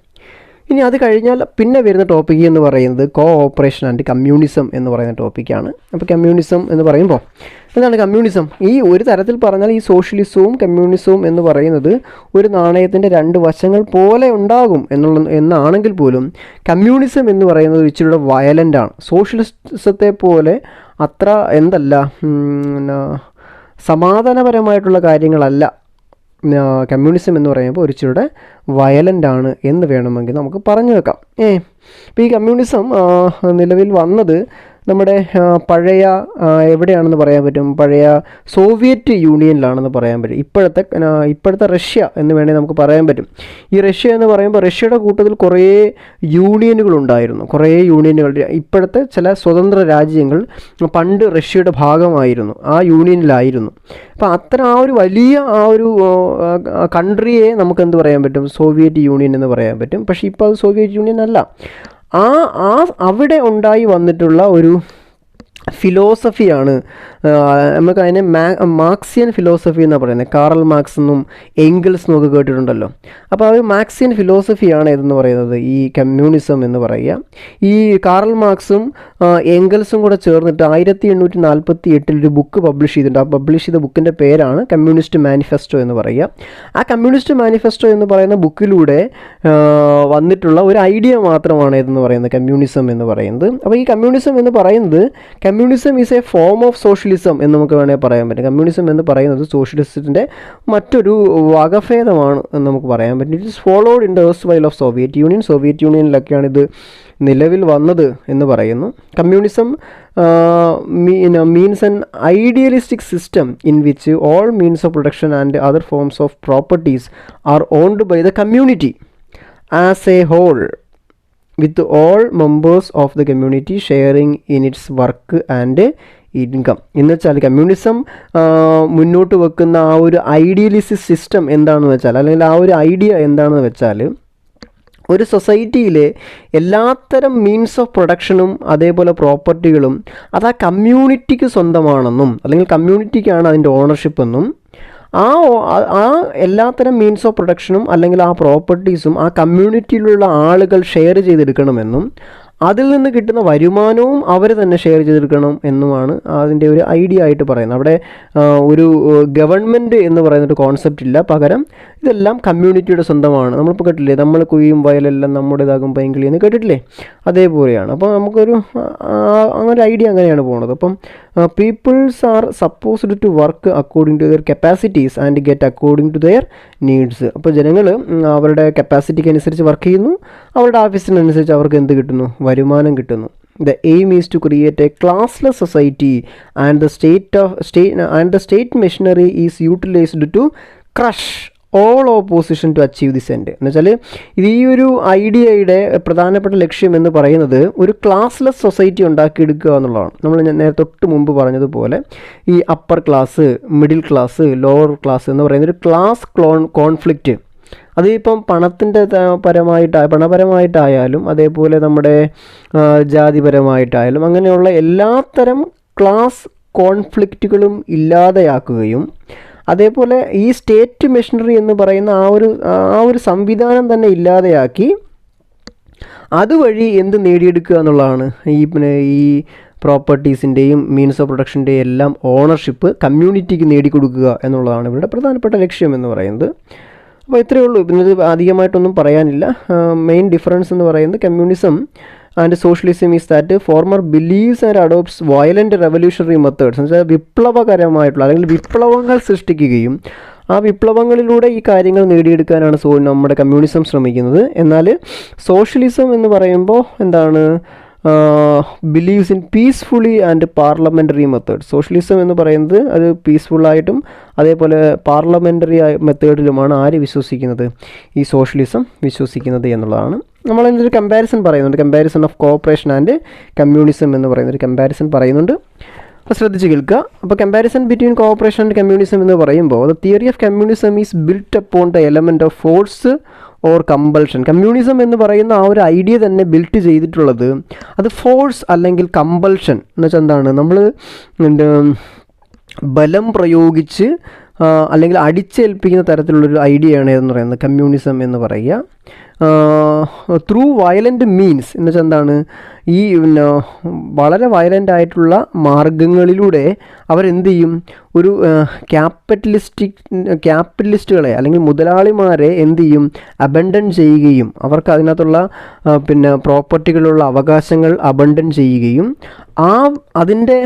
ഇനി അത് കഴിഞ്ഞാൽ പിന്നെ വരുന്ന ടോപ്പിക്ക് എന്ന് പറയുന്നത് കോ ഓപ്പറേഷൻ ആൻഡ് കമ്മ്യൂണിസം എന്ന് പറയുന്ന ടോപ്പിക്കാണ്. അപ്പോൾ കമ്മ്യൂണിസം എന്ന് പറയുമ്പോൾ എന്താണ് കമ്മ്യൂണിസം? ഈ ഒരു തരത്തിൽ പറഞ്ഞാൽ ഈ സോഷ്യലിസവും കമ്മ്യൂണിസവും എന്ന് പറയുന്നത് ഒരു നാണയത്തിൻ്റെ രണ്ട് വശങ്ങൾ പോലെ ഉണ്ടാകും എന്നാണെങ്കിൽ പോലും കമ്മ്യൂണിസം എന്ന് പറയുന്നത് ഇച്ചിരിയുടെ വയലൻ്റാണ്. സോഷ്യലിസത്തെ പോലെ അത്ര സമാധാനപരമായിട്ടുള്ള കാര്യങ്ങളല്ല കമ്മ്യൂണിസം എന്ന് പറയുമ്പോൾ ഒരിച്ചിലൂടെ വയലൻ്റാണ് എന്ന് വേണമെങ്കിൽ നമുക്ക് പറഞ്ഞു വെക്കാം. ഇപ്പോൾ ഈ കമ്മ്യൂണിസം നിലവിൽ വന്നത് നമ്മുടെ പഴയ എവിടെയാണെന്ന് പറയാൻ പറ്റും? പഴയ സോവിയറ്റ് യൂണിയനിലാണെന്ന് പറയാൻ പറ്റും. ഇപ്പോഴത്തെ റഷ്യ എന്ന് വേണമെങ്കിൽ നമുക്ക് പറയാൻ പറ്റും. ഈ റഷ്യ എന്ന് പറയുമ്പോൾ റഷ്യയുടെ കൂട്ടത്തിൽ കുറേ യൂണിയനുകളുണ്ടായിരുന്നു. കുറേ യൂണിയനുകൾ ഇപ്പോഴത്തെ ചില സ്വതന്ത്ര രാജ്യങ്ങൾ പണ്ട് റഷ്യയുടെ ഭാഗമായിരുന്നു, ആ യൂണിയനിലായിരുന്നു. അപ്പോൾ ആ ഒരു വലിയ കൺട്രിയെ നമുക്ക് എന്ത് പറയാൻ പറ്റും? സോവിയറ്റ് യൂണിയൻ എന്ന് പറയാൻ പറ്റും. പക്ഷേ ഇപ്പോൾ അത് സോവിയറ്റ് യൂണിയൻ അല്ല. അവിടെ ഉണ്ടായി വന്നിട്ടുള്ള ഒരു ഫിലോസഫിയാണ് നമുക്ക് അതിനെ മാർക്സിയൻ ഫിലോസഫി എന്നാണ് പറയുന്നത്. കാറൽ മാർക്സ് എന്നും എംഗൽസ് എന്നൊക്കെ കേട്ടിട്ടുണ്ടല്ലോ. അപ്പോൾ ആ ഒരു മാർക്സിയൻ ഫിലോസഫിയാണ് ഇതെന്ന് പറയുന്നത് ഈ കമ്മ്യൂണിസം എന്ന് പറയുക. ഈ കാറൽ മാർക്സും എംഗൽസും കൂടെ ചേർന്നിട്ട് 1848 ഒരു ബുക്ക് പബ്ലിഷ് ചെയ്തിട്ടുണ്ട്. ആ പബ്ലിഷ് ചെയ്ത ബുക്കിൻ്റെ പേരാണ് കമ്മ്യൂണിസ്റ്റ് മാനിഫെസ്റ്റോ എന്ന് പറയുക. ആ കമ്മ്യൂണിസ്റ്റ് മാനിഫെസ്റ്റോ എന്ന് പറയുന്ന ബുക്കിലൂടെ വന്നിട്ടുള്ള ഒരു ഐഡിയ മാത്രമാണ് ഇതെന്ന് പറയുന്നത് കമ്മ്യൂണിസം എന്ന് പറയുന്നത്. അപ്പോൾ ഈ കമ്മ്യൂണിസം എന്ന് പറയുന്നത് communism is A form of socialism എന്ന് നമുക്ക് വേണമെങ്കിൽ പറയാൻ പറ്റും. കമ്മ്യൂണിസം എന്ന് പറയുന്നത് സോഷ്യലിസത്തിൻ്റെ മറ്റൊരു വകഭേദമാണ് എന്ന് നമുക്ക് പറയാൻ പറ്റും. It is followed in the erstwhile of Soviet യൂണിയനിലൊക്കെയാണ് ഇത് നിലവിൽ വന്നത് എന്ന് പറയുന്നു. Communism means an idealistic system in which all means of production and other forms of properties are owned by the community as a whole, with all members of the community sharing in its work and income. എന്ന് വെച്ചാൽ communism മുന്നോട്ട് വെക്കുന്ന ആ ഒരു idealist system എന്താണെന്ന് വെച്ചാൽ, അല്ലെങ്കിൽ ആ ഒരു ഐഡിയ എന്താണെന്ന് വെച്ചാൽ, ഒരു സൊസൈറ്റിയിലെ എല്ലാത്തരം മീൻസ് ഓഫ് പ്രൊഡക്ഷനും അതേപോലെ പ്രോപ്പർട്ടികളും അത് ആ കമ്മ്യൂണിറ്റിക്ക് സ്വന്തമാണെന്നും, അല്ലെങ്കിൽ കമ്മ്യൂണിറ്റിക്കാണ് അതിൻ്റെ ഓണർഷിപ്പ് എന്നും, ആ എല്ലാത്തരം മീൻസ് ഓഫ് പ്രൊഡക്ഷനും അല്ലെങ്കിൽ ആ പ്രോപ്പർട്ടീസും ആ കമ്മ്യൂണിറ്റിയിലുള്ള ആളുകൾ ഷെയർ ചെയ്തെടുക്കണമെന്നും, അതിൽ നിന്ന് കിട്ടുന്ന വരുമാനവും അവർ തന്നെ ഷെയർ ചെയ്തെടുക്കണം എന്നുമാണ് അതിൻ്റെ ഒരു ഐഡിയ ആയിട്ട് പറയുന്നത്. അവിടെ ഒരു ഗവൺമെൻറ് എന്ന് പറയുന്നൊരു കോൺസെപ്റ്റ് ഇല്ല, പകരം ഇതെല്ലാം കമ്മ്യൂണിറ്റിയുടെ സ്വന്തമാണ്. നമ്മളിപ്പോൾ കേട്ടില്ലേ, നമ്മൾ കുഴിയും വയലെല്ലാം നമ്മുടേതാകും പൈങ്കിളി എന്ന് കേട്ടിട്ടില്ലേ, അതേപോലെയാണ്. അപ്പോൾ നമുക്കൊരു അങ്ങനെ ഐഡിയ അങ്ങനെയാണ് പോകുന്നത്. അപ്പം peoples are supposed to work according to their capacities and get according to their needs. അപ്പോൾ ജനങ്ങൾ അവരുടെ കപ്പാസിറ്റിക്ക് അനുസരിച്ച് വർക്ക് ചെയ്യുന്നു, അവരുടെ ആഫീസിനനുസരിച്ച് അവർക്ക് എന്ത് കിട്ടുന്നു? വരുമാനം കിട്ടുന്നു. The aim is to create a classless society and the state machinery is utilized to crush all opposition to achieve this end. എന്ന് വെച്ചാൽ ഈ ഒരു ഐഡിയയുടെ പ്രധാനപ്പെട്ട ലക്ഷ്യം എന്ന് പറയുന്നത് ഒരു ക്ലാസ്ലെസ് സൊസൈറ്റി ഉണ്ടാക്കിയെടുക്കുക എന്നുള്ളതാണ്. നമ്മൾ നേരത്തെ തൊട്ട് മുമ്പ് പറഞ്ഞതുപോലെ ഈ upper class, middle class, lower class എന്ന് പറയുന്ന ഒരു ക്ലാസ് കോൺഫ്ലിക്റ്റ്, അതിപ്പം പണപരമായിട്ടായാലും അതേപോലെ നമ്മുടെ ജാതിപരമായിട്ടായാലും അങ്ങനെയുള്ള എല്ലാത്തരം ക്ലാസ് കോൺഫ്ലിക്റ്റുകളും ഇല്ലാതെയാക്കുകയും, അതേപോലെ ഈ സ്റ്റേറ്റ് മെഷീനറി എന്ന് പറയുന്ന ആ ഒരു സംവിധാനം തന്നെ ഇല്ലാതെയാക്കി അതുവഴി എന്ത് നേടിയെടുക്കുക എന്നുള്ളതാണ് ഈ പ്രോപ്പർട്ടീസിൻ്റെയും മീൻസ് ഓഫ് പ്രൊഡക്ഷൻ്റെയും എല്ലാം ഓണർഷിപ്പ് കമ്മ്യൂണിറ്റിക്ക് നേടിക്കൊടുക്കുക എന്നുള്ളതാണ് ഇവരുടെ പ്രധാനപ്പെട്ട ലക്ഷ്യം എന്ന് പറയുന്നത്. അപ്പോൾ ഇത്രയേ ഉള്ളൂ. പിന്നെ ഇത് അധികമായിട്ടൊന്നും പറയാനില്ല. മെയിൻ ഡിഫറൻസ് എന്ന് പറയുന്നത് communism and socialism is that former believes and adopts violent revolutionary methods, എന്ന് വെച്ചാൽ വിപ്ലവകരമായിട്ടുള്ള അല്ലെങ്കിൽ വിപ്ലവങ്ങൾ സൃഷ്ടിക്കുകയും ആ വിപ്ലവങ്ങളിലൂടെ ഈ കാര്യങ്ങൾ നേടിയെടുക്കാനാണ് നമ്മുടെ കമ്മ്യൂണിസം ശ്രമിക്കുന്നത്. എന്നാൽ സോഷ്യലിസം എന്ന് പറയുമ്പോൾ എന്താണ്? Believes in peacefully and parliamentary method. Socialism എന്ന് പറയുന്നത് അത് പീസ്ഫുള്ളായിട്ടും അതേപോലെ പാർലമെൻ്ററി മെത്തേഡിലുമാണ് ആര് വിശ്വസിക്കുന്നത്? ഈ സോഷ്യലിസം വിശ്വസിക്കുന്നത് എന്നുള്ളതാണ്. നമ്മളതിനൊരു കമ്പാരിസൺ പറയുന്നുണ്ട്, comparison of cooperation and communism എന്ന് പറയുന്നൊരു കമ്പാരിസൺ പറയുന്നുണ്ട്. അപ്പോൾ ശ്രദ്ധിച്ച് കേൾക്കുക. അപ്പോൾ comparison between cooperation and communism എന്ന് പറയുമ്പോൾ the theory of communism is built upon the element of force or compulsion. Communism എന്ന് പറയുന്ന ആ ഒരു ഐഡിയ തന്നെ ബിൽറ്റ് ചെയ്തിട്ടുള്ളത് അത് ഫോഴ്സ് അല്ലെങ്കിൽ കമ്പൾഷൻ എന്ന് വെച്ചാൽ എന്താണ്? നമ്മൾ ബലം പ്രയോഗിച്ച് അല്ലെങ്കിൽ അടിച്ചേൽപ്പിക്കുന്ന തരത്തിലുള്ളൊരു ഐഡിയയാണ് എന്ന് പറയുന്നത് കമ്മ്യൂണിസം എന്ന് പറയുക. ത്രൂ വയലൻ്റ് മീൻസ് എന്ന് വെച്ചാൽ എന്താണ്? ഈ വളരെ വയലൻ്റ് ആയിട്ടുള്ള മാർഗങ്ങളിലൂടെ അവരെന്ത് ചെയ്യും? ഒരു ക്യാപിറ്റലിസ്റ്റുകളെ അല്ലെങ്കിൽ മുതലാളിമാരെ എന്ത് ചെയ്യും? അബണ്ടൻ ചെയ്യുകയും അവർക്ക് അതിനകത്തുള്ള പ്രോപ്പർട്ടികളുള്ള അവകാശങ്ങൾ അബണ്ടൻ ചെയ്യുകയും അതിൻ്റെ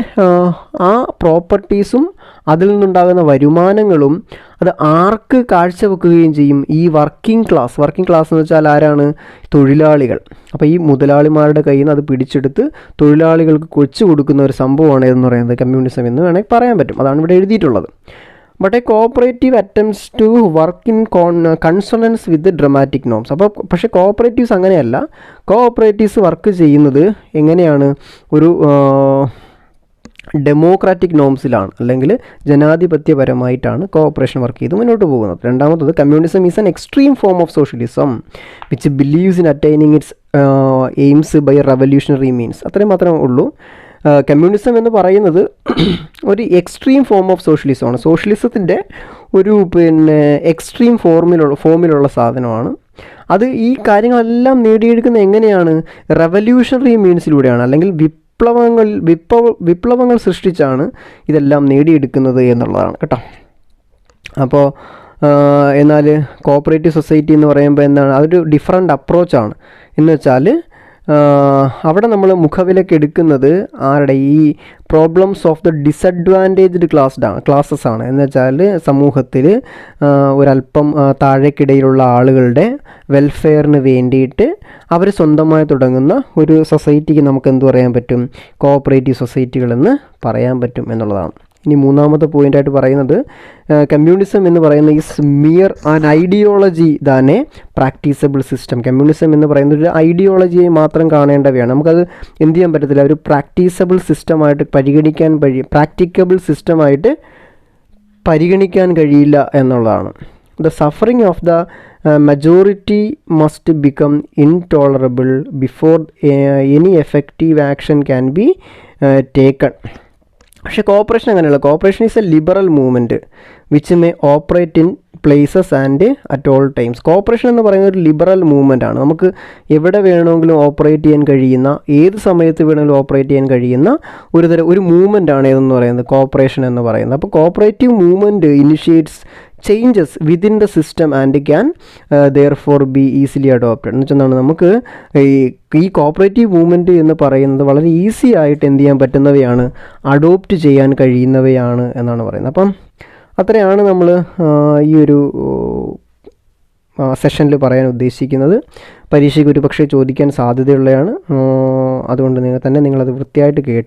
പ്രോപ്പർട്ടീസും അതിൽ നിന്നുണ്ടാകുന്ന വരുമാനങ്ങളും അത് ആർക്ക് കാഴ്ചവെക്കുകയും ചെയ്യും? ഈ വർക്കിംഗ് ക്ലാസ് എന്ന് വെച്ചാൽ ആരാണ്? തൊഴിലാളികൾ. അപ്പോൾ ഈ മുതലാളിമാരുടെ കയ്യിൽ നിന്ന് അത് പിടിച്ചെടുത്ത് തൊഴിലാളികൾക്ക് കൊച്ചു കൊടുക്കുന്ന ഒരു സംഭവമാണ് എന്ന് പറയുന്നത് കമ്മ്യൂണിസം എന്ന് വേണമെങ്കിൽ പറയാൻ പറ്റും. അതാണ് ഇവിടെ എഴുതിയിട്ടുള്ളത്. But a cooperative attempts to work in consonance with dramatic norms. അപ്പോൾ പക്ഷേ കോഓപ്പറേറ്റീവ്സ് അങ്ങനെയല്ല. കോഓപ്പറേറ്റീവ്സ് വർക്ക് ചെയ്യുന്നത് എങ്ങനെയാണ്? ഒരു ഡെമോക്രാറ്റിക് നോംസിലാണ്, അല്ലെങ്കിൽ ജനാധിപത്യപരമായിട്ടാണ് കോഓപ്പറേഷൻ വർക്ക് ചെയ്ത് മുന്നോട്ട് പോകുന്നത്. രണ്ടാമത്തത് communism is an extreme form of socialism which believes in attaining its aims by revolutionary means. അത്രയും മാത്രമേ ഉള്ളൂ. കമ്മ്യൂണിസം എന്ന് പറയുന്നത് ഒരു എക്സ്ട്രീം ഫോം ഓഫ് സോഷ്യലിസമാണ്. സോഷ്യലിസത്തിൻ്റെ ഒരു എക്സ്ട്രീം ഫോമിലുള്ള സാധനമാണ്. അത് ഈ കാര്യങ്ങളെല്ലാം നേടിയെടുക്കുന്നത് എങ്ങനെയാണ്? റെവല്യൂഷണറി മീൻസിലൂടെയാണ്, അല്ലെങ്കിൽ വിപ്ലവങ്ങൾ സൃഷ്ടിച്ചാണ് ഇതെല്ലാം നേടിയെടുക്കുന്നത് എന്നുള്ളതാണ് കേട്ടോ. അപ്പോൾ എന്നാൽ കോഓപ്പറേറ്റീവ് സൊസൈറ്റി എന്ന് പറയുമ്പോൾ എന്താണ്? അതൊരു ഡിഫറെൻ്റ് അപ്രോച്ചാണ്. എന്ന് വെച്ചാൽ അവിടെ നമ്മൾ മുഖവിലേക്ക് എടുക്കുന്നത് ആരുടെ ഈ problems of the disadvantaged classes ആണ്. എന്ന് വെച്ചാൽ സമൂഹത്തിൽ ഒരല്പം താഴേക്കിടയിലുള്ള ആളുകളുടെ വെൽഫെയറിന് വേണ്ടിയിട്ട് അവർ സ്വന്തമായി തുടങ്ങുന്ന ഒരു സൊസൈറ്റിക്ക് നമുക്ക് എന്ത് പറയാൻ പറ്റും? കോഓപ്പറേറ്റീവ് സൊസൈറ്റികളെന്ന് പറയാൻ പറ്റും എന്നുള്ളതാണ്. ഇനി മൂന്നാമത്തെ പോയിൻ്റായിട്ട് പറയുന്നത് കമ്മ്യൂണിസം എന്ന് പറയുന്ന is mere an ideology than a practicable system. Communism എന്ന് പറയുന്നത് ഒരു ഐഡിയോളജിയെ മാത്രം കാണേണ്ടവയാണ്. നമുക്കത് എന്ത് ചെയ്യാൻ പറ്റത്തില്ല, ഒരു പ്രാക്ടീസബിൾ സിസ്റ്റമായിട്ട് പ്രാക്ടിക്കബിൾ സിസ്റ്റമായിട്ട് പരിഗണിക്കാൻ കഴിയില്ല എന്നുള്ളതാണ്. The suffering of the majority must become intolerable before any effective action can be taken. പക്ഷേ കോപ്പറേഷൻ അങ്ങനെയല്ല. Corporation is A liberal movement which may operate in places and at all times. Corporation എന്ന് പറയുന്നത് ഒരു liberal movement ആണ്. നമുക്ക് എവിടെ വേണമെങ്കിലും operate ചെയ്യാൻ കഴിയുന്ന, ഏത് സമയത്ത് വേണമെങ്കിലും ഓപ്പറേറ്റ് ചെയ്യാൻ കഴിയുന്ന ഒരു മൂവ്മെൻ്റ് ആണ് ഏതെന്ന് പറയുന്നത് കോപ്പറേഷൻ എന്ന് പറയുന്നത്. അപ്പോൾ cooperative movement initiates changes within the system and can therefore be easily adopted. എന്ന് വെച്ചാൽ നമുക്ക് ഈ കോപ്പറേറ്റീവ് മൂവ്മെൻറ്റ് എന്ന് പറയുന്നത് വളരെ ഈസി ആയിട്ട് എന്ത് ചെയ്യാൻ പറ്റുന്നവയാണ്, അഡോപ്റ്റ് ചെയ്യാൻ കഴിയുന്നവയാണ് എന്നാണ് പറയുന്നത്. അപ്പം അത്രയാണ് നമ്മൾ ഈ ഒരു സെഷനിൽ പറയാൻ ഉദ്ദേശിക്കുന്നത്. പരീക്ഷയ്ക്ക് ഒരു പക്ഷേ ചോദിക്കാൻ സാധ്യതയുള്ളതാണ്. അതുകൊണ്ട് നിങ്ങളത് വൃത്തിയായിട്ട് കേട്ട്